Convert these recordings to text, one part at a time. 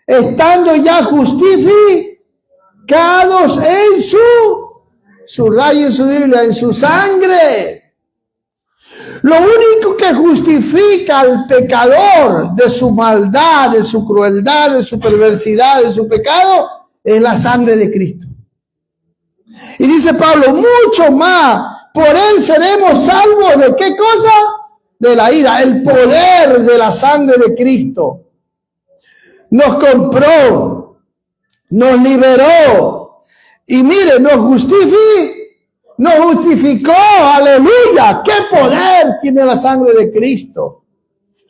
estando ya justificados en subrayo en su Biblia, en su sangre. Lo único que justifica al pecador de su maldad, de su crueldad, de su perversidad, de su pecado, es la sangre de Cristo. Y dice Pablo, mucho más, por él seremos salvos ¿de qué cosa? De la ira, el poder de la sangre de Cristo. Nos compró, nos liberó y mire, nos justificó, aleluya. ¿Qué poder tiene la sangre de Cristo?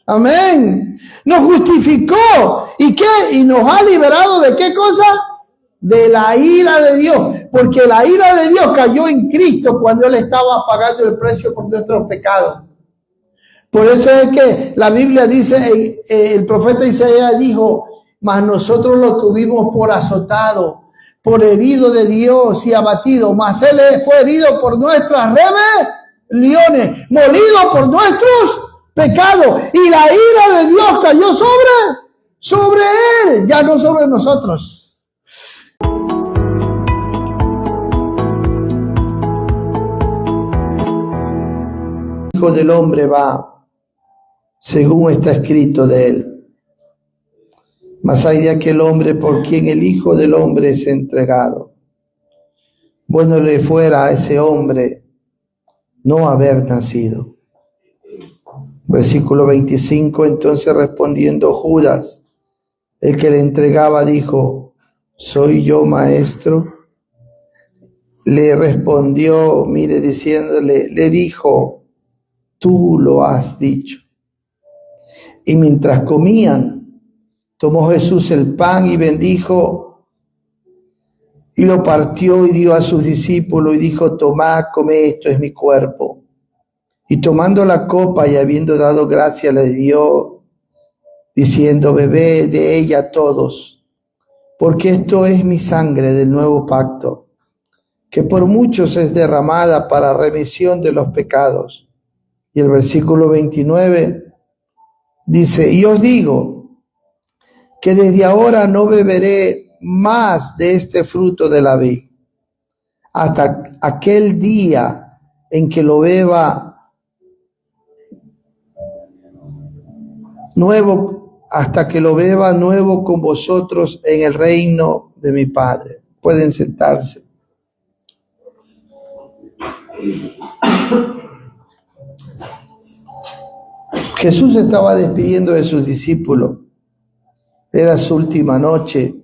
Amén. Nos justificó. ¿Y qué? Y nos ha liberado ¿de qué cosa? De la ira de Dios. Porque la ira de Dios cayó en Cristo cuando Él estaba pagando el precio por nuestros pecados. Por eso es que la Biblia dice, el profeta Isaías dijo, mas nosotros lo tuvimos por azotado, por herido de Dios y abatido, mas Él fue herido por nuestras rebeliones, molido por nuestros pecados. Y la ira de Dios cayó sobre Él, ya no sobre nosotros. El Hijo del Hombre va según está escrito de Él. Mas hay de aquel hombre por quien el Hijo del Hombre es entregado. Bueno le fuera a ese hombre no haber nacido. Versículo 25, entonces respondiendo Judas, el que le entregaba, dijo, ¿soy yo, maestro? Le respondió, mire, diciéndole, le dijo, tú lo has dicho. Y mientras comían, tomó Jesús el pan y bendijo y lo partió y dio a sus discípulos y dijo, tomad, comed, esto es mi cuerpo. Y tomando la copa y habiendo dado gracia le dio, diciendo, bebed de ella todos, porque esto es mi sangre del nuevo pacto, que por muchos es derramada para remisión de los pecados. Y el versículo 29 dice, y os digo, que desde ahora no beberé más de este fruto de la vid, hasta aquel día en que lo beba nuevo, hasta que lo beba nuevo con vosotros en el reino de mi Padre. Pueden sentarse. Jesús estaba despidiendo de sus discípulos. Era su última noche.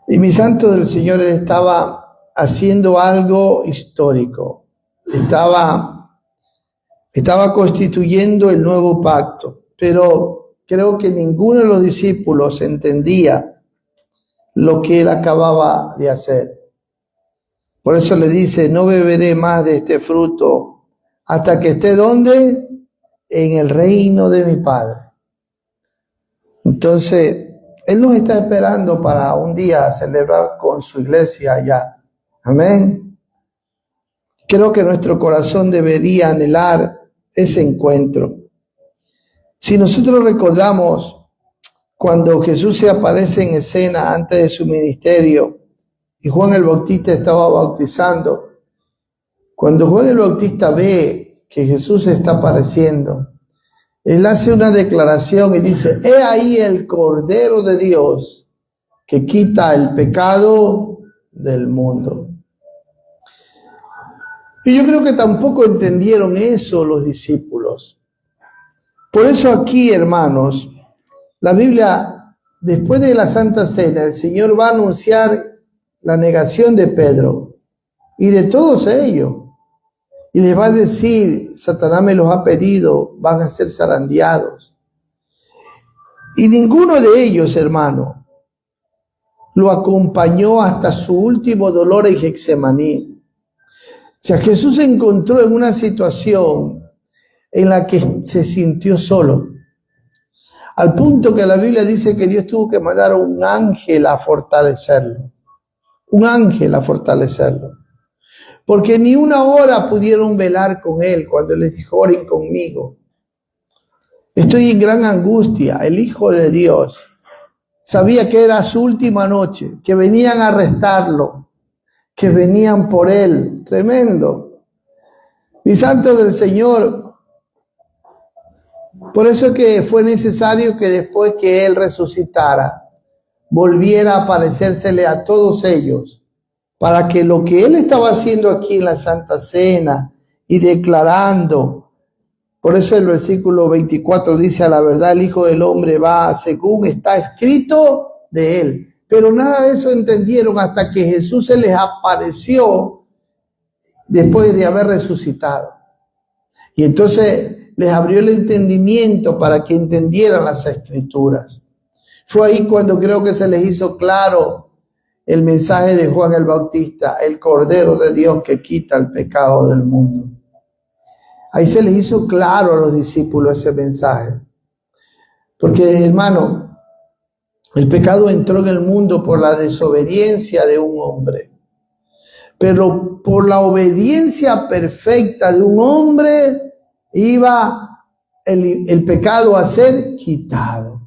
Y mi santo del Señor estaba haciendo algo histórico. Estaba constituyendo el nuevo pacto. Pero creo que ninguno de los discípulos entendía lo que él acababa de hacer. Por eso le dice, no beberé más de este fruto hasta que esté ¿dónde? En el reino de mi Padre. Entonces, Él nos está esperando para un día celebrar con su iglesia allá. Amén. Creo que nuestro corazón debería anhelar ese encuentro. Si nosotros recordamos cuando Jesús se aparece en escena antes de su ministerio y Juan el Bautista estaba bautizando, cuando Juan el Bautista ve que Jesús está apareciendo, él hace una declaración y dice, he ahí el Cordero de Dios que quita el pecado del mundo. Y yo creo que tampoco entendieron eso los discípulos. Por eso aquí, hermanos, la Biblia, después de la Santa Cena, el Señor va a anunciar la negación de Pedro y de todos ellos. Y les va a decir, Satanás me los ha pedido, van a ser zarandeados. Y ninguno de ellos, hermano, lo acompañó hasta su último dolor en Getsemaní. O sea, Jesús se encontró en una situación en la que se sintió solo. Al punto que la Biblia dice que Dios tuvo que mandar a un ángel a fortalecerlo. Un ángel a fortalecerlo. Porque ni una hora pudieron velar con él cuando les dijo, oren conmigo. Estoy en gran angustia. El Hijo de Dios sabía que era su última noche, que venían a arrestarlo, que venían por él. Tremendo. Mis santos del Señor, por eso que fue necesario que después que él resucitara, volviera a aparecérsele a todos ellos, para que lo que él estaba haciendo aquí en la Santa Cena y declarando, por eso el versículo 24 dice: a la verdad el Hijo del Hombre va según está escrito de él. Pero nada de eso entendieron hasta que Jesús se les apareció después de haber resucitado. Y entonces les abrió el entendimiento para que entendieran las Escrituras. Fue ahí cuando creo que se les hizo claro el mensaje de Juan el Bautista, el Cordero de Dios que quita el pecado del mundo. Ahí se les hizo claro a los discípulos ese mensaje. Porque, hermano, el pecado entró en el mundo por la desobediencia de un hombre. Pero por la obediencia perfecta de un hombre iba el pecado a ser quitado.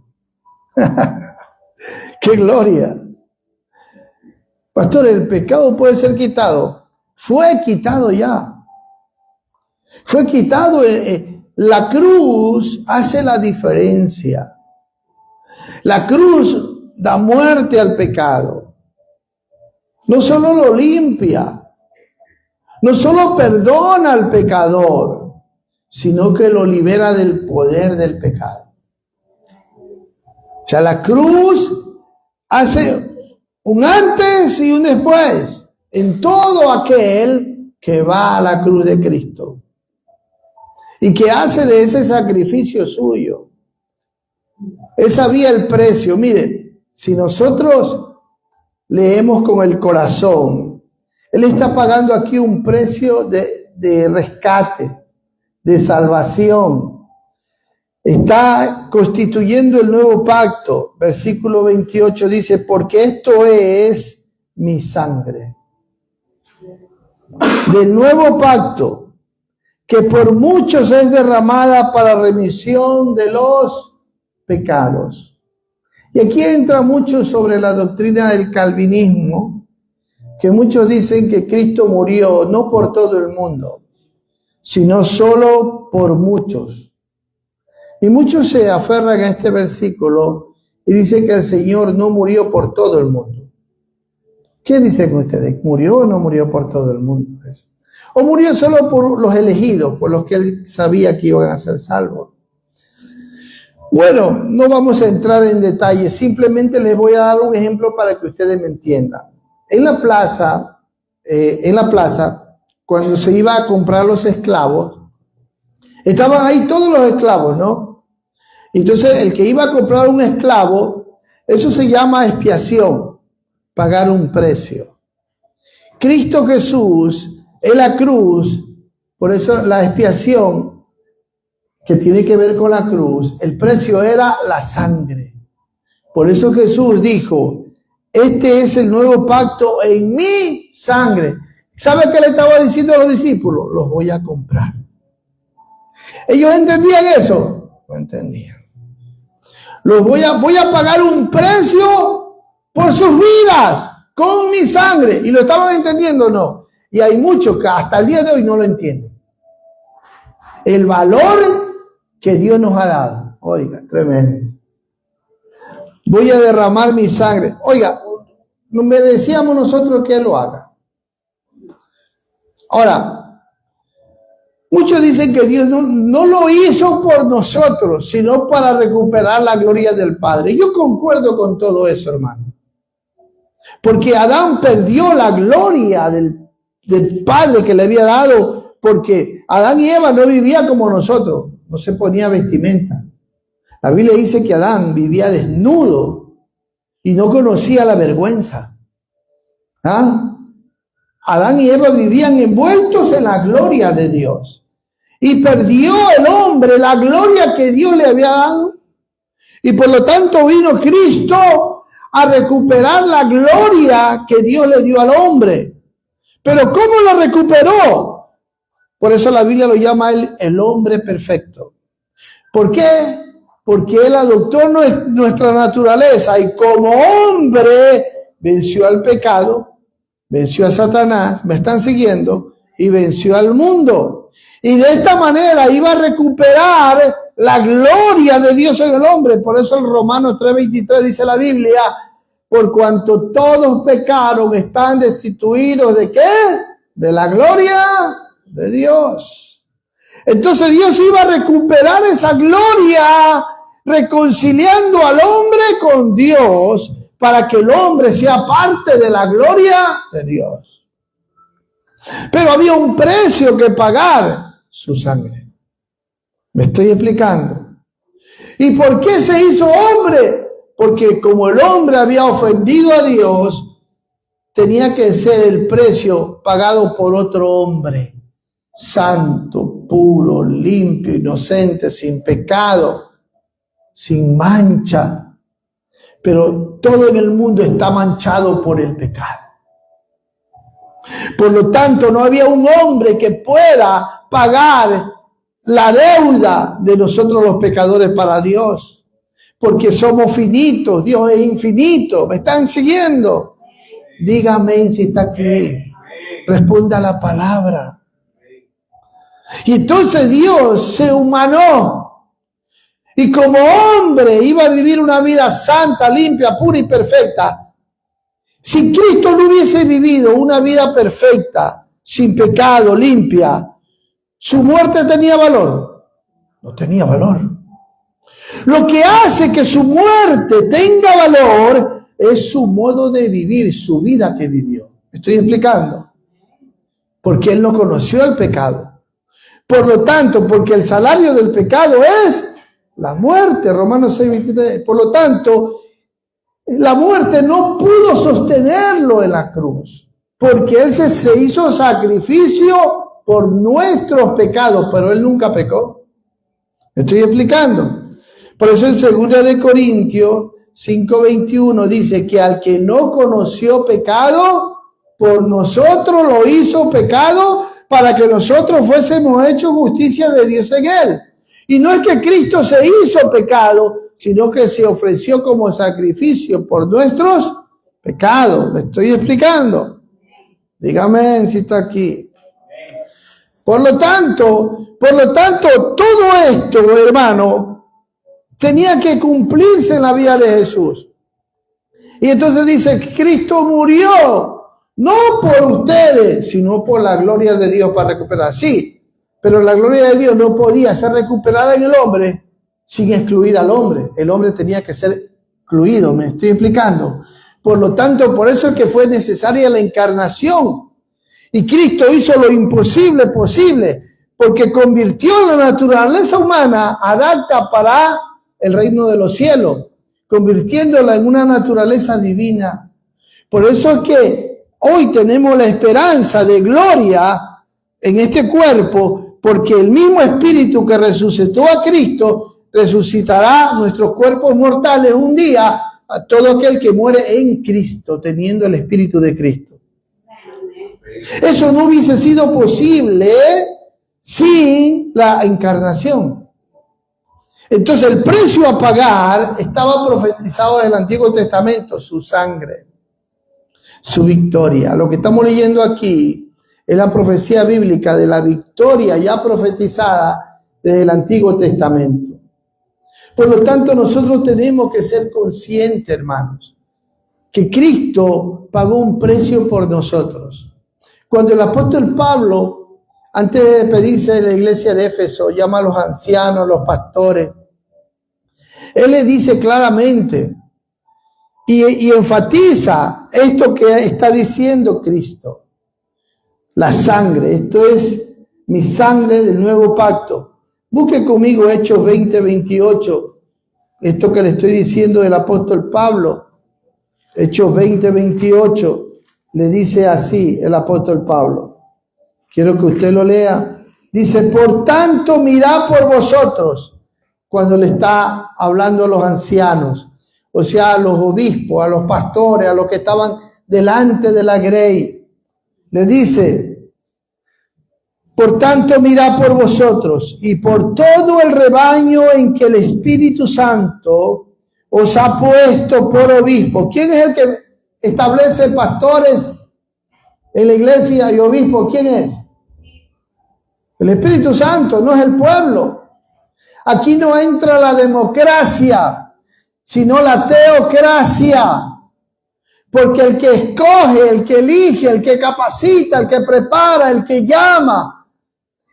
¡Qué gloria! Pastor, ¿el pecado puede ser quitado? Fue quitado ya. Fue quitado. La cruz hace la diferencia. La cruz da muerte al pecado. No solo lo limpia, no solo perdona al pecador, sino que lo libera del poder del pecado. O sea, la cruz hace un antes y un después en todo aquel que va a la cruz de Cristo y que hace de ese sacrificio suyo. Él sabía el precio. Miren, si nosotros leemos con el corazón, Él está pagando aquí un precio de rescate, de salvación. Está constituyendo el nuevo pacto. Versículo 28 dice: porque esto es mi sangre del nuevo pacto, que por muchos es derramada para remisión de los pecados. Y aquí entra mucho sobre la doctrina del calvinismo, que muchos dicen que Cristo murió no por todo el mundo, sino solo por muchos. Y muchos se aferran a este versículo y dicen que el Señor no murió por todo el mundo. ¿Qué dicen ustedes? ¿Murió o no murió por todo el mundo? ¿O murió solo por los elegidos, por los que Él sabía que iban a ser salvos? Bueno, no vamos a entrar en detalles, simplemente les voy a dar un ejemplo para que ustedes me entiendan. En la plaza, cuando se iba a comprar los esclavos, estaban ahí todos los esclavos, ¿no? Entonces, el que iba a comprar un esclavo, eso se llama expiación, pagar un precio. Cristo Jesús, en la cruz, por eso la expiación, que tiene que ver con la cruz, el precio era la sangre. Por eso Jesús dijo: este es el nuevo pacto en mi sangre. ¿Sabe qué le estaba diciendo a los discípulos? Los voy a comprar. ¿Ellos entendían eso? No entendían. Voy a pagar un precio por sus vidas con mi sangre. ¿Y lo estaban entendiendo o no? Y hay muchos que hasta el día de hoy no lo entienden. El valor que Dios nos ha dado. Oiga, tremendo. Voy a derramar mi sangre. Oiga, nos merecíamos nosotros que Él lo haga. Ahora, muchos dicen que Dios no lo hizo por nosotros, sino para recuperar la gloria del Padre. Yo concuerdo con todo eso, hermano. Porque Adán perdió la gloria del Padre que le había dado, porque Adán y Eva no vivían como nosotros, no se ponía vestimenta. La Biblia dice que Adán vivía desnudo y no conocía la vergüenza. Adán y Eva vivían envueltos en la gloria de Dios. Y perdió el hombre la gloria que Dios le había dado. Y por lo tanto vino Cristo a recuperar la gloria que Dios le dio al hombre. Pero ¿cómo lo recuperó? Por eso la Biblia lo llama el hombre perfecto. ¿Por qué? Porque Él adoptó nuestra naturaleza y como hombre venció al pecado, venció a Satanás, me están siguiendo, y venció al mundo. Y de esta manera iba a recuperar la gloria de Dios en el hombre. Por eso en Romanos 3:23 dice la Biblia, por cuanto todos pecaron, están destituidos ¿de qué? De la gloria de Dios. Entonces Dios iba a recuperar esa gloria reconciliando al hombre con Dios para que el hombre sea parte de la gloria de Dios. Pero había un precio que pagar, su sangre. ¿Me estoy explicando? ¿Y por qué se hizo hombre? Porque como el hombre había ofendido a Dios, tenía que ser el precio pagado por otro hombre, santo, puro, limpio, inocente, sin pecado, sin mancha. Pero todo en el mundo está manchado por el pecado. Por lo tanto, no había un hombre que pueda pagar la deuda de nosotros los pecadores para Dios. Porque somos finitos, Dios es infinito. ¿Me están siguiendo? Dígame si está aquí. Responda la palabra. Y entonces Dios se humanó. Y como hombre iba a vivir una vida santa, limpia, pura y perfecta. Si Cristo no hubiese vivido una vida perfecta, sin pecado, limpia, ¿su muerte tenía valor? No tenía valor. Lo que hace que su muerte tenga valor es su modo de vivir, su vida que vivió. ¿Me estoy explicando? Porque Él no conoció el pecado. Por lo tanto, porque el salario del pecado es la muerte, Romanos 6:23. Por lo tanto, la muerte no pudo sostenerlo en la cruz, porque Él se hizo sacrificio por nuestros pecados, pero Él nunca pecó. ¿Me estoy explicando? Por eso en 2 de Corintios 5:21 dice que al que no conoció pecado, por nosotros lo hizo pecado para que nosotros fuésemos hechos justicia de Dios en Él. Y no es que Cristo se hizo pecado, sino que se ofreció como sacrificio por nuestros pecados. ¿Me estoy explicando? Dígame si está aquí. Por lo tanto, todo esto, hermano, tenía que cumplirse en la vida de Jesús. Y entonces dice, Cristo murió, no por ustedes, sino por la gloria de Dios para recuperar. Sí, pero la gloria de Dios no podía ser recuperada en el hombre sin excluir al hombre. El hombre tenía que ser excluido, ¿me estoy explicando? Por lo tanto, por eso es que fue necesaria la encarnación. Y Cristo hizo lo imposible posible, porque convirtió la naturaleza humana adapta para el reino de los cielos, convirtiéndola en una naturaleza divina. Por eso es que hoy tenemos la esperanza de gloria en este cuerpo, porque el mismo Espíritu que resucitó a Cristo resucitará nuestros cuerpos mortales un día a todo aquel que muere en Cristo, teniendo el Espíritu de Cristo. Eso no hubiese sido posible sin la encarnación. Entonces el precio a pagar estaba profetizado en el Antiguo Testamento, su sangre, su victoria. Lo que estamos leyendo aquí es la profecía bíblica de la victoria ya profetizada desde el Antiguo Testamento. Por lo tanto, nosotros tenemos que ser conscientes, hermanos, que Cristo pagó un precio por nosotros. Cuando el apóstol Pablo, antes de despedirse de la iglesia de Éfeso, llama a los ancianos, a los pastores, él les dice claramente y enfatiza esto que está diciendo Cristo. La sangre, esto es mi sangre del nuevo pacto. Busque conmigo Hechos 20:28, esto que le estoy diciendo del apóstol Pablo. Hechos 20:28, le dice así el apóstol Pablo. Quiero que usted lo lea. Dice, por tanto, mirad por vosotros, cuando le está hablando a los ancianos, o sea, a los obispos, a los pastores, a los que estaban delante de la grey. Le dice, Por tanto, mirad por vosotros y por todo el rebaño en que el Espíritu Santo os ha puesto por obispo. ¿Quién es el que establece pastores en la iglesia y obispo? ¿Quién es? El Espíritu Santo, no es el pueblo. Aquí no entra la democracia, sino la teocracia. Porque el que escoge, el que elige, el que capacita, el que prepara, el que llama,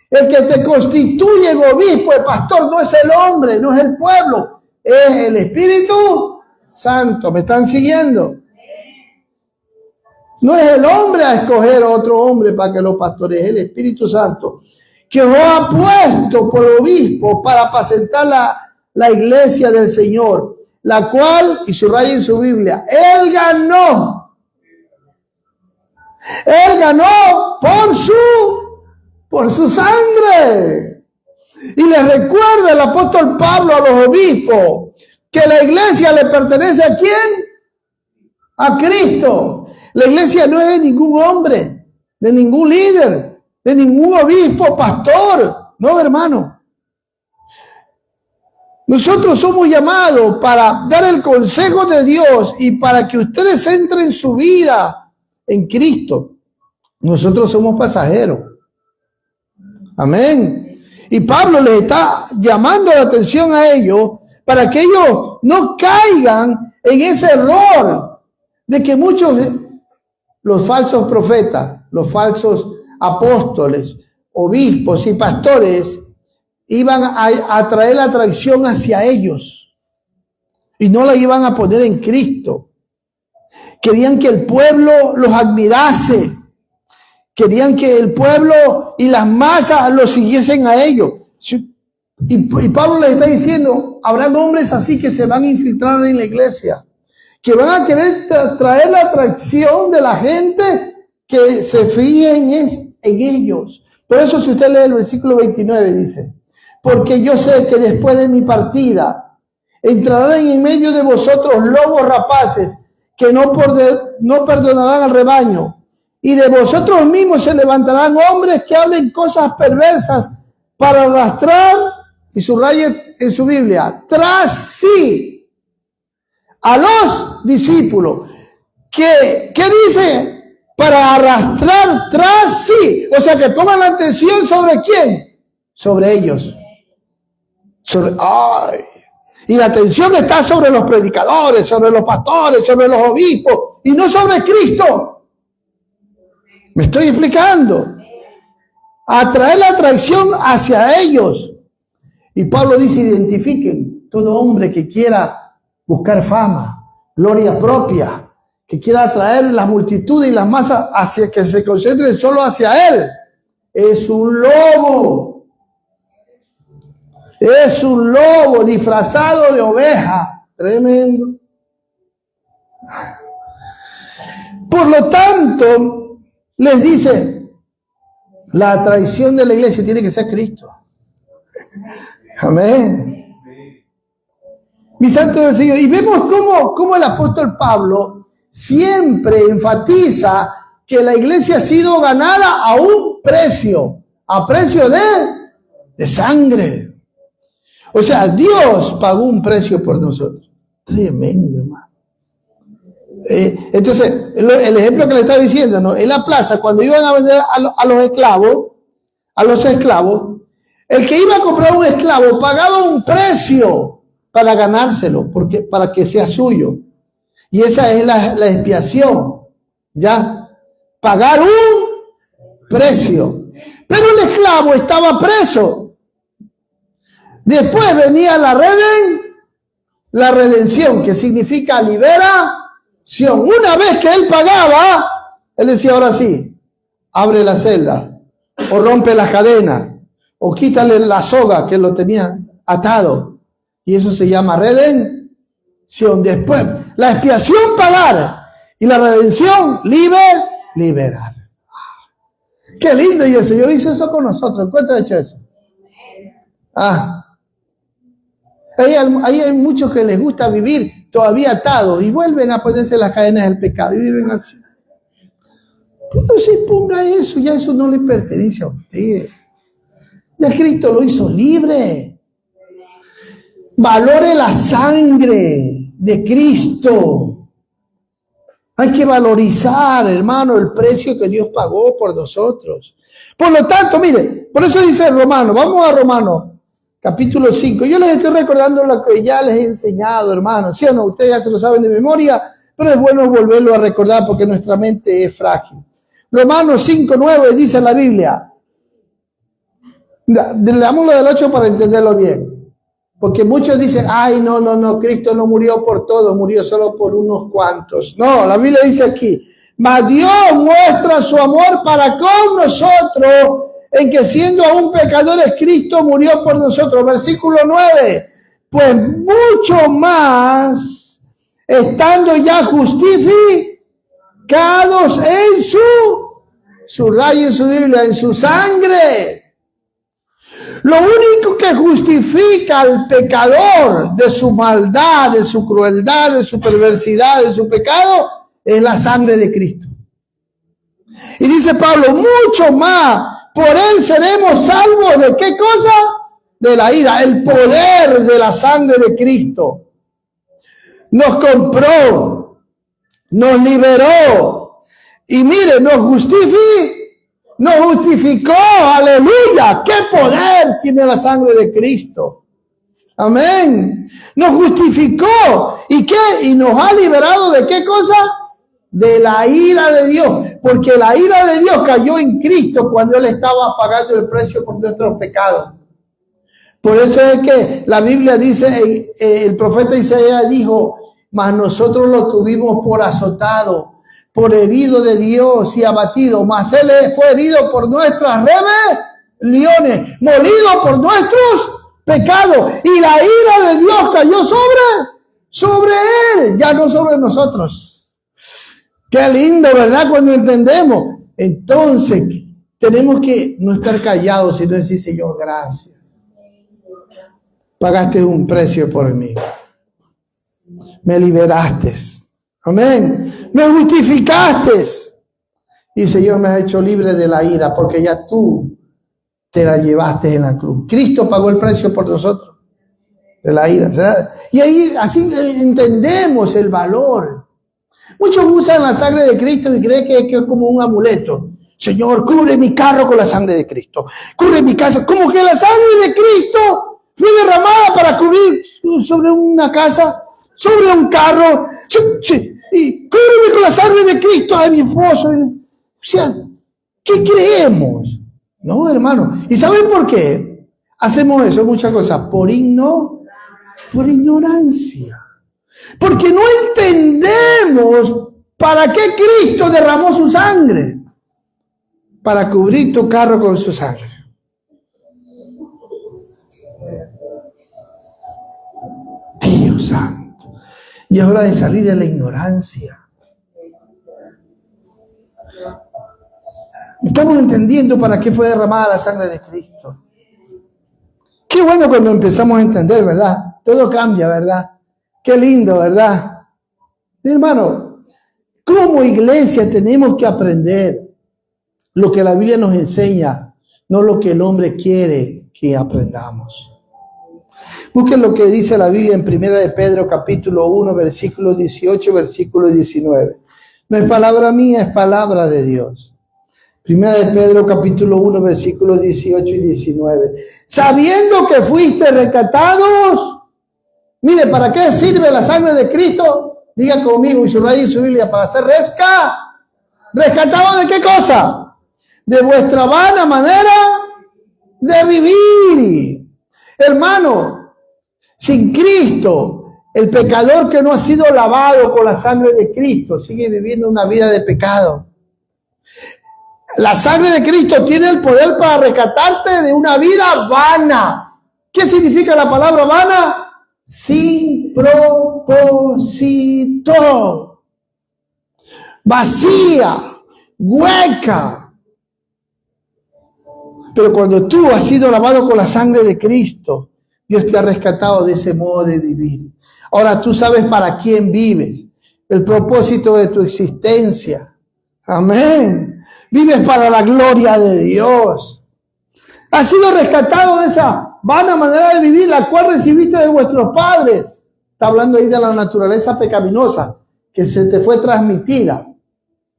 el que te constituye en obispo, el pastor, no es el hombre, no es el pueblo, es el Espíritu Santo. ¿Me están siguiendo? No es el hombre a escoger a otro hombre para que lo pastoree, es el Espíritu Santo, que os ha puesto por obispo para apacentar la iglesia del Señor, la cual, y subraya en su Biblia, Él ganó por su sangre. Y le recuerda el apóstol Pablo a los obispos que la iglesia le pertenece ¿a quién? A Cristo. La iglesia no es de ningún hombre, de ningún líder, de ningún obispo, pastor. No, hermano. Nosotros somos llamados para dar el consejo de Dios y para que ustedes entren en su vida en Cristo. Nosotros somos pasajeros. Amén. Y Pablo les está llamando la atención a ellos para que ellos no caigan en ese error de que muchos, los falsos profetas, los falsos apóstoles, obispos y pastores, iban a traer la atracción hacia ellos y no la iban a poner en Cristo. Querían que el pueblo los admirase. Querían que el pueblo y las masas los siguiesen a ellos. Y Pablo les está diciendo, habrán hombres así que se van a infiltrar en la iglesia, que van a querer traer la atracción de la gente que se fíen en ellos. Por eso si usted lee el versículo 29 dice, porque yo sé que después de mi partida entrarán en medio de vosotros lobos rapaces que no perdonarán al rebaño. Y de vosotros mismos se levantarán hombres que hablen cosas perversas para arrastrar, y subraye en su Biblia, tras sí a los discípulos. ¿Qué dice? Para arrastrar tras sí. O sea, que pongan la atención sobre quién. Sobre ellos. Y la atención está sobre los predicadores, sobre los pastores, sobre los obispos, y no sobre Cristo. ¿Me estoy explicando? Atraer la atracción hacia ellos. Y Pablo dice, identifiquen todo hombre que quiera buscar fama, gloria propia, que quiera atraer las multitudes y las masas hacia que se concentren solo hacia él. Es un lobo. Es un lobo disfrazado de oveja. Tremendo. Por lo tanto, les dice, la traición de la iglesia tiene que ser Cristo. Amén. Mi santo del Señor. Y vemos cómo el apóstol Pablo siempre enfatiza que la iglesia ha sido ganada a un precio, a precio de sangre. O sea, Dios pagó un precio por nosotros. Tremendo, hermano. Entonces, el ejemplo que le estaba diciendo, ¿no? En la plaza, cuando iban a vender a los esclavos, el que iba a comprar un esclavo pagaba un precio para ganárselo, para que sea suyo. Y esa es la expiación, ¿ya? Pagar un precio. Pero el esclavo estaba preso. Después venía la redención, que significa liberación. Una vez que él pagaba, él decía, ahora sí, abre la celda, o rompe las cadenas, o quítale la soga que lo tenía atado. Y eso se llama redención. Después, la expiación pagar y la redención liberar. Qué lindo, y el Señor hizo eso con nosotros. ¿Cuánto ha hecho eso? Ahí hay muchos que les gusta vivir todavía atados y vuelven a ponerse las cadenas del pecado y viven así. No se ponga eso, ya eso no le pertenece a usted. Ya Cristo lo hizo libre. Valore la sangre de Cristo. Hay que valorizar, hermano, el precio que Dios pagó por nosotros. Por lo tanto, mire, por eso dice Romano, vamos a Romano, capítulo 5. Yo les estoy recordando lo que ya les he enseñado, hermano. ¿Sí o no? Ustedes ya se lo saben de memoria, pero es bueno volverlo a recordar porque nuestra mente es frágil. Romanos 5:9 dice la Biblia. Leámoslo del 8 para entenderlo bien. Porque muchos dicen, ay, no, Cristo no murió por todos, murió solo por unos cuantos. No, la Biblia dice aquí, mas Dios muestra su amor para con nosotros, en que siendo aún pecadores, Cristo murió por nosotros. Versículo 9, pues mucho más, estando ya justificados en subrayo en su Biblia, en su sangre. Lo único que justifica al pecador de su maldad, de su crueldad, de su perversidad, de su pecado, es la sangre de Cristo. Y dice Pablo, mucho más, por él seremos salvos ¿de qué cosa? De la ira, el poder de la sangre de Cristo. Nos compró, nos liberó y mire, nos justificó, aleluya, qué poder tiene la sangre de Cristo, amén, nos justificó, ¿y qué? Y nos ha liberado ¿de qué cosa? De la ira de Dios, porque la ira de Dios cayó en Cristo cuando Él estaba pagando el precio por nuestros pecados. Por eso es que la Biblia dice, el profeta Isaías dijo, mas nosotros lo tuvimos por azotado, por herido de Dios y abatido, mas Él fue herido por nuestras rebeliones, molido por nuestros pecados, y la ira de Dios cayó sobre Él, ya no sobre nosotros. Qué lindo, ¿verdad? Cuando entendemos. Entonces, tenemos que no estar callados, sino decir, Señor, gracias. Pagaste un precio por mí. Me liberaste. Amén. Me justificaste. Y Señor me ha hecho libre de la ira porque ya tú te la llevaste en la cruz. Cristo pagó el precio por nosotros de la ira. ¿Verdad? Y ahí así entendemos el valor. Muchos usan la sangre de Cristo y creen que es como un amuleto. Señor, cubre mi carro con la sangre de Cristo. Cubre mi casa. Como que la sangre de Cristo fue derramada para cubrir sobre una casa, sobre un carro. Y cúbreme con la sangre de Cristo a mi esposo. O sea, ¿qué creemos? No, hermano. ¿Y saben por qué hacemos eso? Muchas cosas. Por ignorancia. Porque no entendemos para qué Cristo derramó su sangre. Para cubrir tu carro con su sangre. Dios santo. Y es hora de salir de la ignorancia. Estamos entendiendo para qué fue derramada la sangre de Cristo. Qué bueno cuando empezamos a entender, ¿verdad? Todo cambia, ¿verdad? Qué lindo, ¿verdad? Hermano, como iglesia tenemos que aprender lo que la Biblia nos enseña, no lo que el hombre quiere que aprendamos. Busquen lo que dice la Biblia en 1 de Pedro capítulo 1, versículo 18, versículo 19. No es palabra mía, es palabra de Dios. 1 de Pedro capítulo 1, versículos 18 y 19. Sabiendo que fuiste rescatados. Mire, ¿para qué sirve la sangre de Cristo? Diga conmigo y subraye en su Biblia, para ser rescatados ¿de qué cosa? De vuestra vana manera de vivir. Hermano, sin Cristo, el pecador que no ha sido lavado con la sangre de Cristo sigue viviendo una vida de pecado. La sangre de Cristo tiene el poder para rescatarte de una vida vana. ¿Qué significa la palabra vana? Sin propósito. Vacía, hueca. Pero cuando tú has sido lavado con la sangre de Cristo, Dios te ha rescatado de ese modo de vivir. Ahora tú sabes para quién vives, el propósito de tu existencia. Amén. Vives para la gloria de Dios. Has sido rescatado de esa vana manera de vivir, la cual recibiste de vuestros padres. Está hablando ahí de la naturaleza pecaminosa que se te fue transmitida.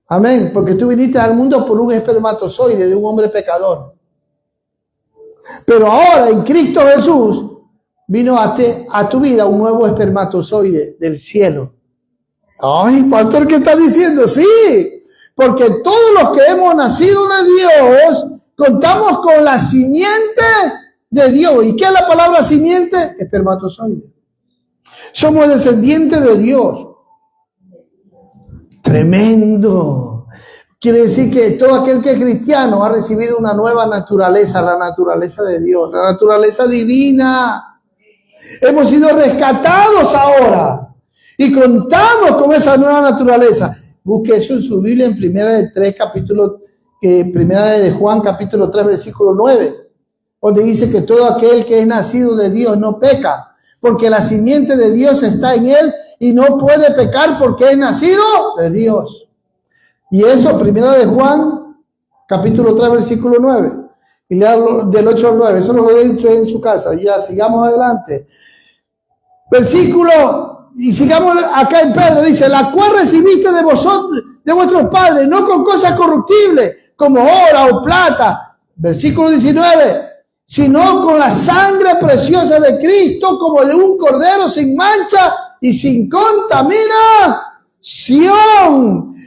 Amén. Porque tú viniste al mundo por un espermatozoide de un hombre pecador. Pero ahora en Cristo Jesús vino a tu vida un nuevo espermatozoide del cielo. Ay, pastor, ¿qué está diciendo? Sí, porque todos los que hemos nacido de Dios contamos con la simiente de Dios. ¿Y qué es la palabra simiente? Espermatozoide. Somos descendientes de Dios. Tremendo. Quiere decir que todo aquel que es cristiano ha recibido una nueva naturaleza, la naturaleza de Dios, la naturaleza divina. Hemos sido rescatados ahora y contamos con esa nueva naturaleza. Busque eso en su Biblia en Primera de Juan capítulo 3 versículo 9, donde dice que todo aquel que es nacido de Dios no peca, porque la simiente de Dios está en él y no puede pecar porque es nacido de Dios. Y eso, Primera de Juan capítulo 3 versículo 9, y le hablo del 8 al 9, eso lo he dicho en su casa. Ya, sigamos adelante. Y sigamos acá en Pedro, dice, la cual recibiste de vosotros, de vuestros padres, no con cosas corruptibles, como oro o plata, versículo 19, sino con la sangre preciosa de Cristo, como de un cordero sin mancha y sin contaminación.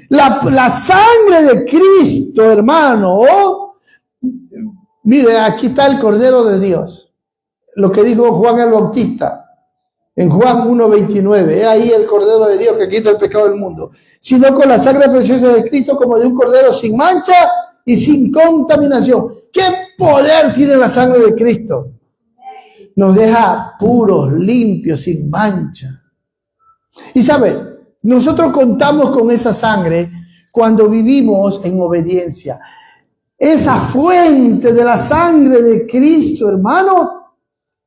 La sangre de Cristo, hermano. Mire, aquí está el Cordero de Dios. Lo que dijo Juan el Bautista. En Juan 1:29, es ahí el Cordero de Dios que quita el pecado del mundo. Sino con la sangre preciosa de Cristo, como de un cordero sin mancha y sin contaminación. ¿Qué poder tiene la sangre de Cristo? Nos deja puros, limpios, sin mancha. Y sabe, nosotros contamos con esa sangre cuando vivimos en obediencia. Esa fuente de la sangre de Cristo, hermano,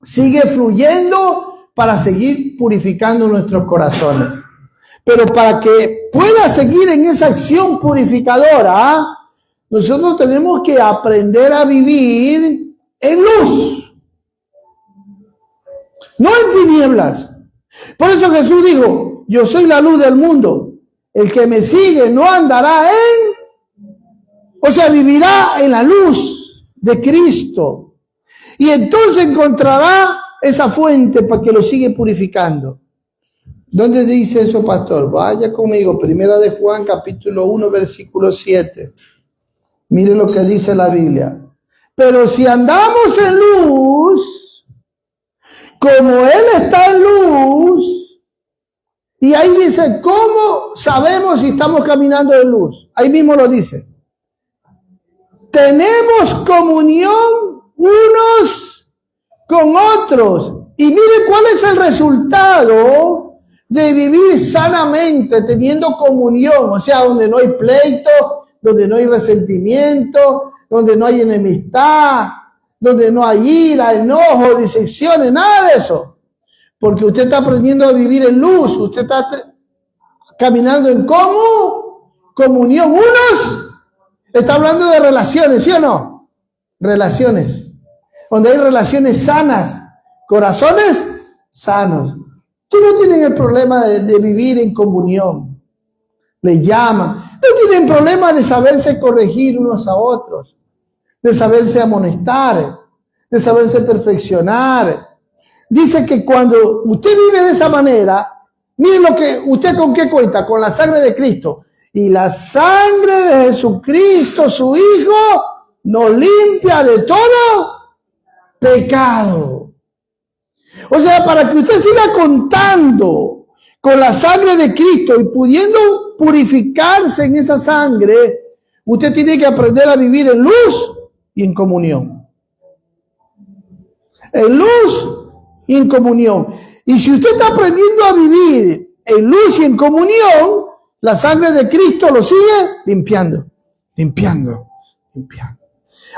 sigue fluyendo para seguir purificando nuestros corazones. Pero para que pueda seguir en esa acción purificadora, nosotros tenemos que aprender a vivir en luz, no en tinieblas. Por eso Jesús dijo, yo soy la luz del mundo. El que me sigue no andará vivirá en la luz de Cristo. Y entonces encontrará esa fuente para que lo siga purificando. ¿Dónde dice eso, pastor? Vaya conmigo, Primera de Juan, capítulo 1, versículo 7. Mire lo que dice la Biblia. Pero si andamos en luz, como Él está en luz, y ahí dice, ¿cómo sabemos si estamos caminando en luz? Ahí mismo lo dice. Tenemos comunión unos con otros. Y mire cuál es el resultado de vivir sanamente, teniendo comunión. O sea, donde no hay pleito, donde no hay resentimiento, donde no hay enemistad, donde no hay ira, enojo, disecciones, nada de eso. Porque usted está aprendiendo a vivir en luz, usted está caminando en comunión. Unos, está hablando de relaciones, ¿sí o no? Relaciones. Donde hay relaciones sanas, corazones sanos. Tú no tienen el problema de vivir en comunión. Le llaman. No tienen problema de saberse corregir unos a otros, de saberse amonestar, de saberse perfeccionar. Dice que cuando usted vive de esa manera, miren lo que usted con qué cuenta, con la sangre de Cristo. Y la sangre de Jesucristo, su Hijo, nos limpia de todo pecado. O sea, para que usted siga contando con la sangre de Cristo y pudiendo purificarse en esa sangre, usted tiene que aprender a vivir en luz y en comunión. En luz y en comunión. Y si usted está aprendiendo a vivir en luz y en comunión, la sangre de Cristo lo sigue limpiando.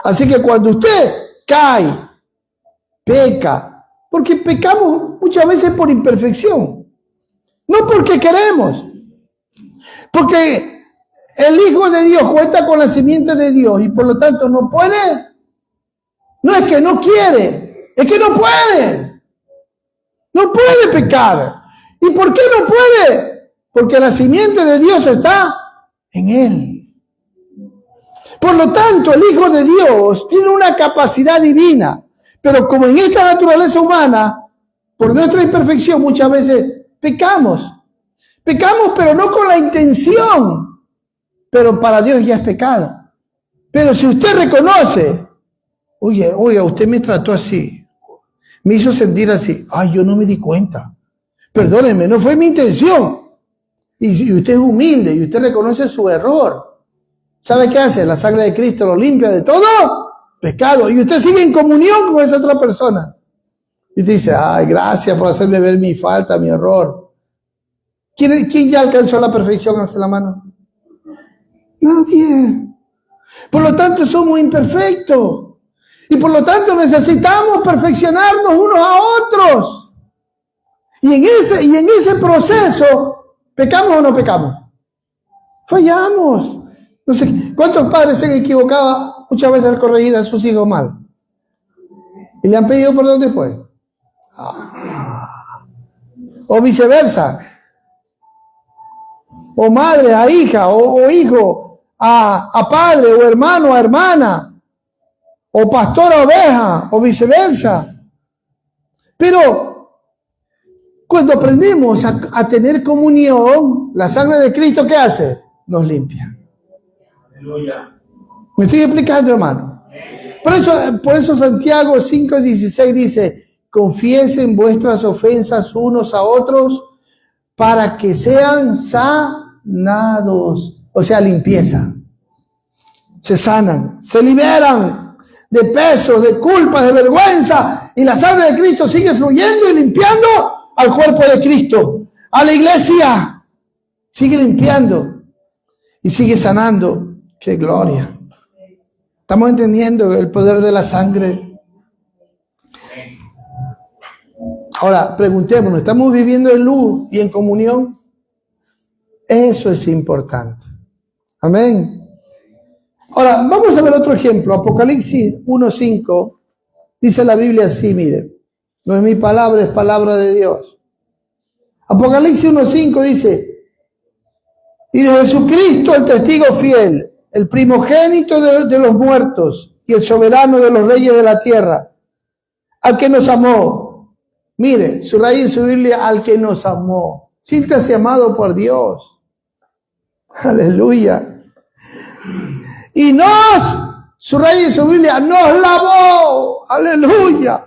Así que cuando usted cae, peca, porque pecamos muchas veces por imperfección, no porque queremos, porque el Hijo de Dios cuenta con la simiente de Dios y por lo tanto no puede. No es que no quiere, es que no puede. No puede pecar. ¿Y por qué no puede? Porque la simiente de Dios está en él. Por lo tanto, el Hijo de Dios tiene una capacidad divina, pero como en esta naturaleza humana, por nuestra imperfección muchas veces pecamos. Pecamos, pero no con la intención, pero para Dios ya es pecado. Pero si usted reconoce, oye, usted me trató así, me hizo sentir así, ay, yo no me di cuenta, perdónenme, no fue mi intención. Y usted es humilde y usted reconoce su error. ¿Sabe qué hace? La sangre de Cristo lo limpia de todo pecado. Y usted sigue en comunión con esa otra persona. Y usted dice, ay, gracias por hacerme ver mi falta, mi error. ¿Quién ya alcanzó la perfección? Hace la mano. Nadie. Por lo tanto, somos imperfectos. Y por lo tanto, necesitamos perfeccionarnos unos a otros. Y en ese proceso, ¿pecamos o no pecamos? Fallamos. No sé, ¿cuántos padres se han equivocado muchas veces al corregir a sus hijos mal? ¿Y le han pedido perdón después? O viceversa. O madre a hija, o hijo a padre, o hermano a hermana, o pastor a oveja, o viceversa. Pero cuando aprendemos a tener comunión, la sangre de Cristo, ¿qué hace? Nos limpia. ¿Me estoy explicando, hermano? Por eso Santiago 5:16 dice, confiesen vuestras ofensas unos a otros para que sean sanados. O sea, limpieza. Se sanan, se liberan de pesos, de culpas, de vergüenza. Y la sangre de Cristo sigue fluyendo y limpiando al cuerpo de Cristo, a la iglesia. Sigue limpiando y sigue sanando. ¡Qué gloria! ¿Estamos entendiendo el poder de la sangre? Ahora, preguntémonos, ¿estamos viviendo en luz y en comunión? Eso es importante. Amén. Ahora, vamos a ver otro ejemplo. Apocalipsis 1:5 dice la Biblia así, mire. No es mi palabra, es palabra de Dios. Apocalipsis 1:5 dice, y de Jesucristo el testigo fiel, el primogénito de los muertos y el soberano de los reyes de la tierra, al que nos amó. Mire, subraya en su Biblia, al que nos amó. Siéntase amado por Dios. Aleluya. Y subraya en su Biblia, nos lavó. Aleluya.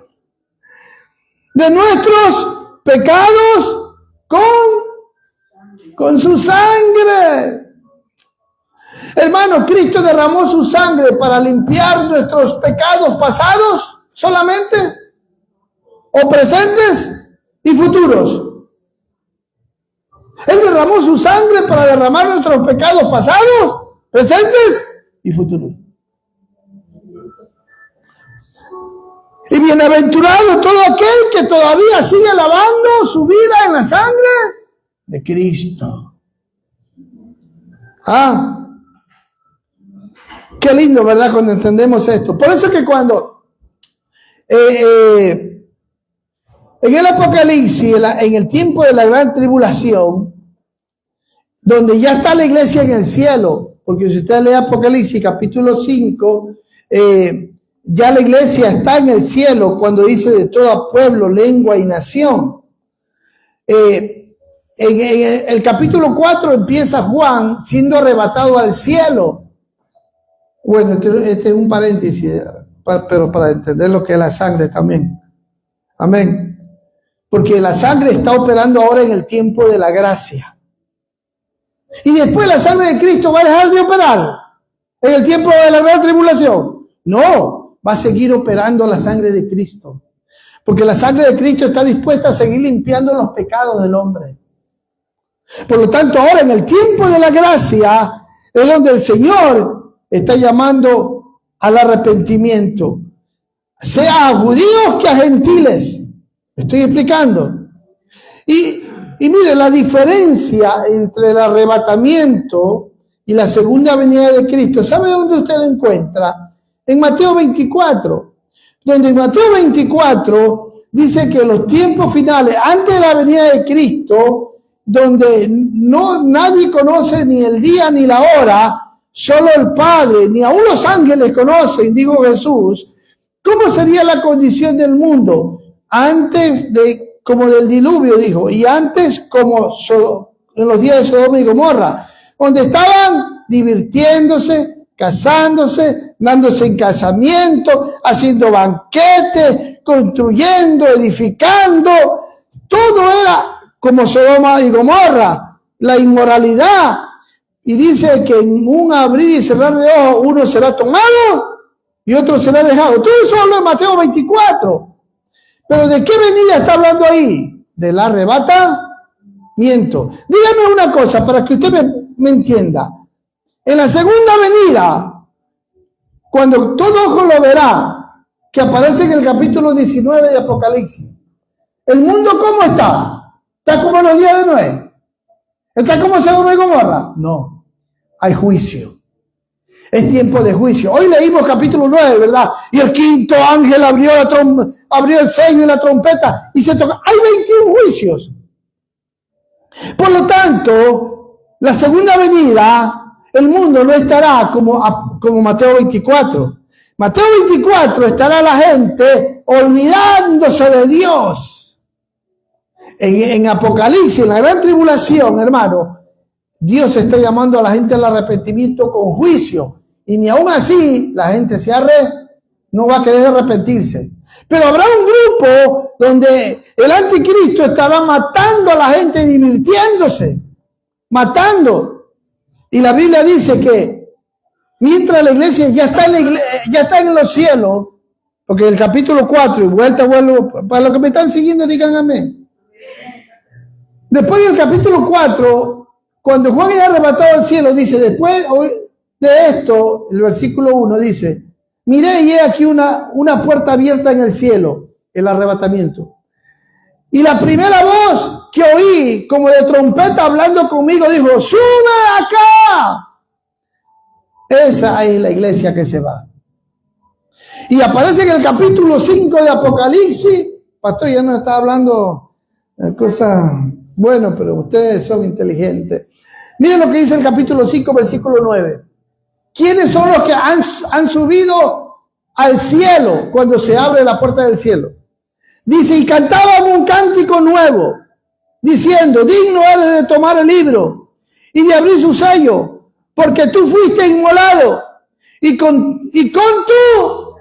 De nuestros pecados con su sangre. Hermano, Cristo derramó su sangre para limpiar nuestros pecados pasados solamente, o presentes y futuros. Él derramó su sangre para derramar nuestros pecados pasados, presentes y futuros. Y bienaventurado todo aquel que todavía sigue lavando su vida en la sangre de Cristo. Qué lindo, ¿verdad? Cuando entendemos esto. Por eso que cuando en el Apocalipsis, en el tiempo de la gran tribulación, donde ya está la iglesia en el cielo, porque si usted lee Apocalipsis capítulo 5, ya la iglesia está en el cielo cuando dice de todo pueblo, lengua y nación. En el capítulo 4 empieza Juan siendo arrebatado al cielo. Bueno, este es un paréntesis, pero para entender lo que es la sangre también. Amén. Porque la sangre está operando ahora en el tiempo de la gracia. Y después la sangre de Cristo va a dejar de operar en el tiempo de la gran tribulación. No, va a seguir operando la sangre de Cristo. Porque la sangre de Cristo está dispuesta a seguir limpiando los pecados del hombre. Por lo tanto, ahora en el tiempo de la gracia es donde el Señor está llamando al arrepentimiento, sea a judíos que a gentiles. ¿Me estoy explicando? Y mire, la diferencia entre el arrebatamiento y la segunda venida de Cristo, ¿sabe dónde usted la encuentra? En Mateo 24, donde en Mateo 24 dice que los tiempos finales, antes de la venida de Cristo, donde nadie conoce ni el día ni la hora, solo el Padre, ni aún los ángeles conocen, dijo Jesús. ¿Cómo sería la condición del mundo? Antes como del diluvio, dijo, y antes como en los días de Sodoma y Gomorra, donde estaban divirtiéndose, casándose, dándose en casamiento, haciendo banquetes, construyendo, edificando. Todo era como Sodoma y Gomorra, la inmoralidad. Y dice que en un abrir y cerrar de ojos uno será tomado y otro será dejado. Todo eso habla en Mateo 24. Pero ¿de qué venida está hablando ahí? Del arrebatamiento. Dígame una cosa para que usted me entienda. En la segunda venida, cuando todo ojo lo verá, que aparece en el capítulo 19 de Apocalipsis, ¿el mundo cómo está? ¿Está como los días de Noé? ¿Está como Sodoma y Gomorra? No, hay juicio. Es tiempo de juicio. Hoy leímos capítulo 9, ¿verdad? Y el quinto ángel abrió el sello y la trompeta y se tocó. Hay 21 juicios. Por lo tanto, la segunda venida, el mundo no estará como Mateo 24. Mateo 24 estará la gente olvidándose de Dios. En Apocalipsis, en la gran tribulación, hermano, Dios está llamando a la gente al arrepentimiento con juicio. Y ni aún así la gente no va a querer arrepentirse. Pero habrá un grupo donde el anticristo estará matando a la gente, divirtiéndose, matando. Y la Biblia dice que mientras la iglesia ya está en los cielos, porque el capítulo 4, y vuelvo, para los que me están siguiendo, digan amén. Después del capítulo 4, cuando Juan es arrebatado al cielo, dice, después de esto, el versículo 1 dice, miré y he aquí una puerta abierta en el cielo, el arrebatamiento. Y la primera voz que oí, como de trompeta hablando conmigo, dijo, sube acá. Esa es la iglesia que se va. Y aparece en el capítulo 5 de Apocalipsis, pastor, ya no está hablando de cosas... Bueno, pero ustedes son inteligentes. Miren lo que dice el capítulo 5, versículo 9. ¿Quiénes son los que han subido al cielo cuando se abre la puerta del cielo? Dice, y cantaban un cántico nuevo, diciendo, digno eres de tomar el libro y de abrir su sello, porque tú fuiste inmolado y con tu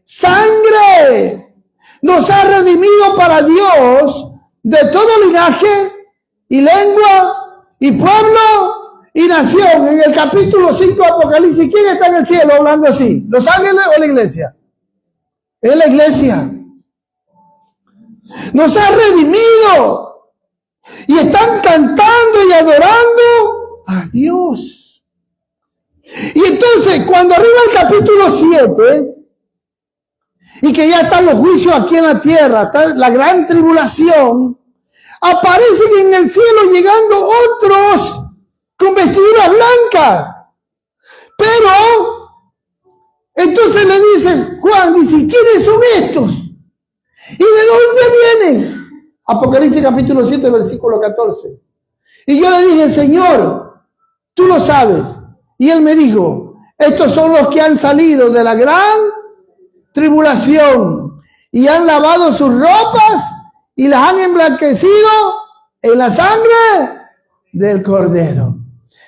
sangre nos has redimido para Dios de todo linaje y lengua y pueblo y nación. En el capítulo 5 de Apocalipsis, ¿quién está en el cielo hablando así? ¿Los ángeles o la iglesia? Es la iglesia. Nos ha redimido y están cantando y adorando a Dios. Y entonces, cuando arriba el capítulo 7, y que ya están los juicios aquí en la tierra, está la gran tribulación, aparecen en el cielo llegando otros con vestiduras blancas. Pero, entonces le dice Juan, dice, ¿quiénes son estos? ¿Y de dónde vienen? Apocalipsis capítulo 7, versículo 14. Y yo le dije, Señor, tú lo sabes. Y él me dijo, estos son los que han salido de la gran tribulación y han lavado sus ropas y las han emblanquecido en la sangre del Cordero.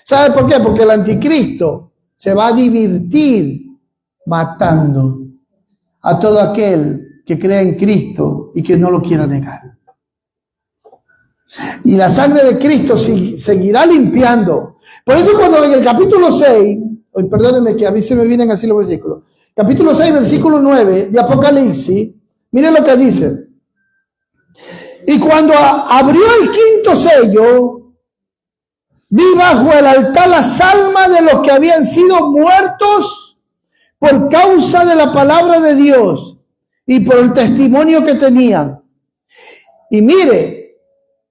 ¿Sabe por qué? Porque el anticristo se va a divertir matando a todo aquel que crea en Cristo y que no lo quiera negar. Y la sangre de Cristo seguirá limpiando. Por eso cuando en el capítulo 6, perdónenme que a mí se me vienen así los versículos, capítulo 6, versículo 9 de Apocalipsis, miren lo que dice. Y cuando abrió el quinto sello, vi bajo el altar las almas de los que habían sido muertos por causa de la palabra de Dios y por el testimonio que tenían. Y mire,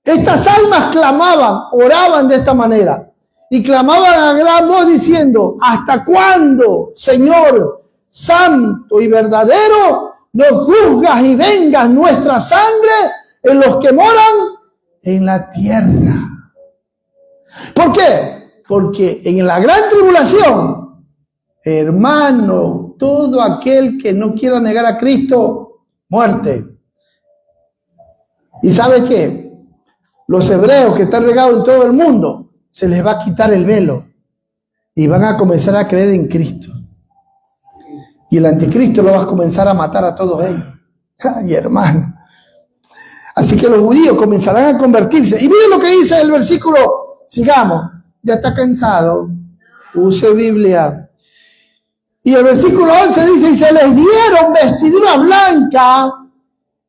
estas almas clamaban, oraban de esta manera. y clamaban a gran voz diciendo: ¿hasta cuándo, Señor santo y verdadero, nos juzgas y vengas nuestra sangre en los que moran en la tierra? ¿Por qué? Porque en la gran tribulación, hermano, todo aquel que no quiera negar a Cristo, muerte. ¿Y sabe qué? Los hebreos que están regados en todo el mundo, se les va a quitar el velo y van a comenzar a creer en Cristo. Y el anticristo lo va a comenzar a matar a todos ellos. Ay, hermano. Así que los judíos comenzarán a convertirse. Y miren lo que dice el versículo. Sigamos. Ya está cansado. Use Biblia. Y el versículo 11 dice: y se les dieron vestidura blanca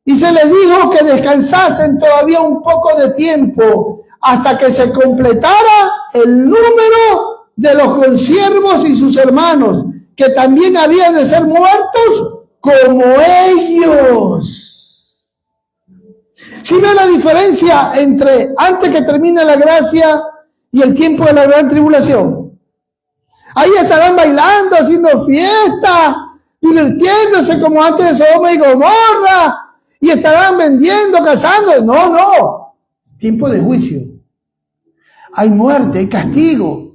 y se les dijo que descansasen todavía un poco de tiempo hasta que se completara el número de los consiervos y sus hermanos, que también habían de ser muertos como ellos. ¿Sí ve la diferencia entre antes que termine la gracia y el tiempo de la gran tribulación? Ahí estarán bailando, haciendo fiesta, divirtiéndose como antes de Sodoma y Gomorra, y estarán vendiendo, cazando. No, tiempo de juicio. Hay muerte, hay castigo.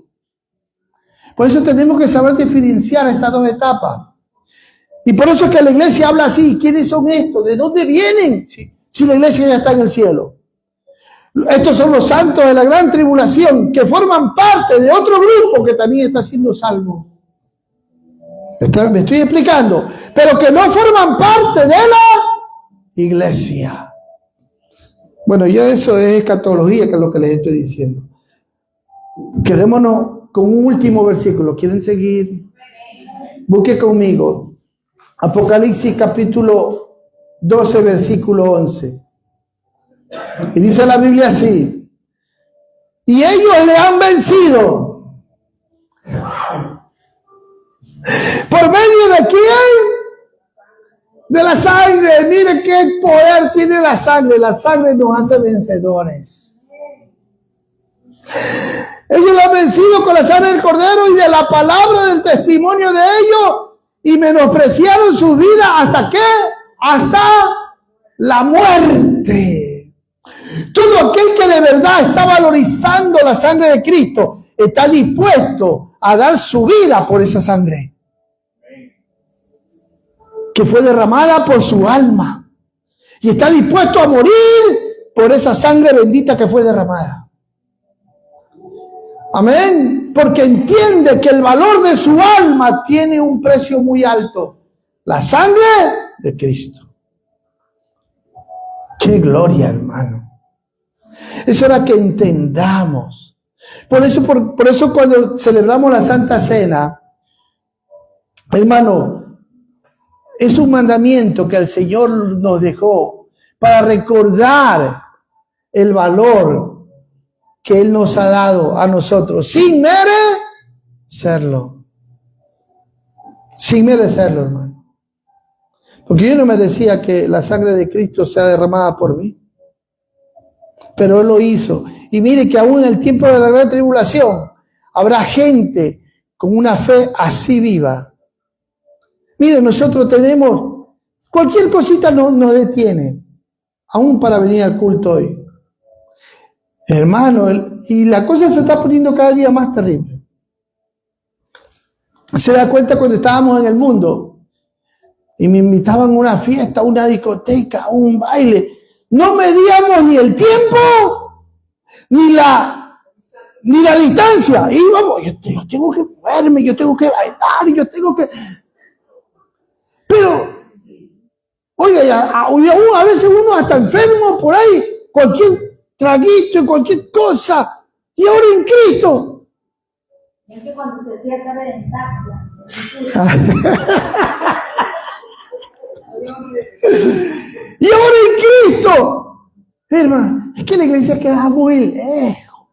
Por eso tenemos que saber diferenciar estas dos etapas. Y por eso es que la iglesia habla así. ¿Quiénes son estos? ¿De dónde vienen? Si la iglesia ya está en el cielo. Estos son los santos de la gran tribulación, que forman parte de otro grupo que también está siendo salvo. Me estoy explicando. Pero que no forman parte de la iglesia. Bueno, ya eso es escatología, que es lo que les estoy diciendo. Quedémonos con un último versículo. ¿Quieren seguir? Busque conmigo Apocalipsis capítulo 12, versículo 11. Y dice la Biblia así: y ellos le han vencido. ¿Por medio de quién? De la sangre. Mire qué poder tiene la sangre. La sangre nos hace vencedores. Ellos lo han vencido con la sangre del Cordero y de la palabra del testimonio de ellos, y menospreciaron su vida hasta ¿qué? Hasta la muerte. Todo aquel que de verdad está valorizando la sangre de Cristo está dispuesto a dar su vida por esa sangre que fue derramada por su alma, y está dispuesto a morir por esa sangre bendita que fue derramada. Amén. Porque entiende que el valor de su alma tiene un precio muy alto: la sangre de Cristo. ¡Qué gloria, hermano! Es hora que entendamos. Por eso cuando celebramos la Santa Cena, hermano, es un mandamiento que el Señor nos dejó para recordar el valor que Él nos ha dado a nosotros, sin merecerlo. Sin merecerlo, hermano. Porque yo no merecía que la sangre de Cristo sea derramada por mí. Pero Él lo hizo. Y mire que aún en el tiempo de la gran tribulación habrá gente con una fe así viva. Mire, nosotros tenemos, cualquier cosita nos detiene, aún para venir al culto hoy. Hermano, y la cosa se está poniendo cada día más terrible. Se da cuenta cuando estábamos en el mundo y me invitaban a una fiesta, a una discoteca, a un baile. No medíamos ni el tiempo, ni la distancia. Íbamos, yo tengo que moverme, yo tengo que bailar, yo tengo que... Pero, oiga, a veces uno hasta enfermo por ahí, cualquier traguito y cualquier cosa, y ahora en Cristo. Es que cuando se hacía carrera en taxi. Y ahora en Cristo. Hermano, es que la iglesia queda muy lejos.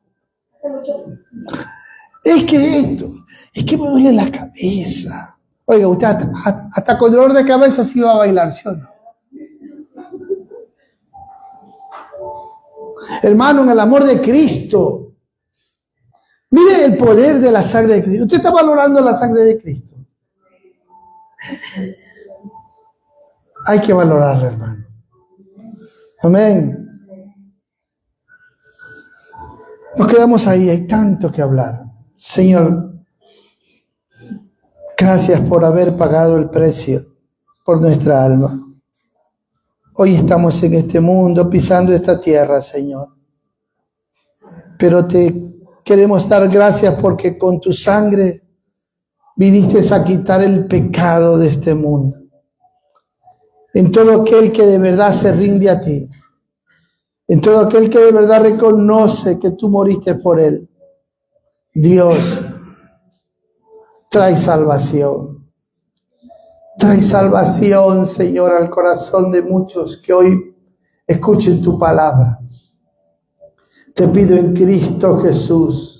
Es que me duele la cabeza. Oiga, usted hasta con dolor de cabeza se iba a bailar, ¿sí o no? Hermano, en el amor de Cristo, Mire el poder de la sangre de Cristo. Usted está valorando la sangre de Cristo. Hay que valorarla, hermano. Amén. Nos quedamos ahí, hay tanto que hablar. Señor, gracias por haber pagado el precio por nuestra alma. Hoy estamos en este mundo, pisando esta tierra, Señor. Pero te queremos dar gracias porque con tu sangre viniste a quitar el pecado de este mundo. En todo aquel que de verdad se rinde a ti, en todo aquel que de verdad reconoce que tú moriste por él, Dios, trae salvación. Trae salvación, Señor, al corazón de muchos que hoy escuchen tu palabra. Te pido en Cristo Jesús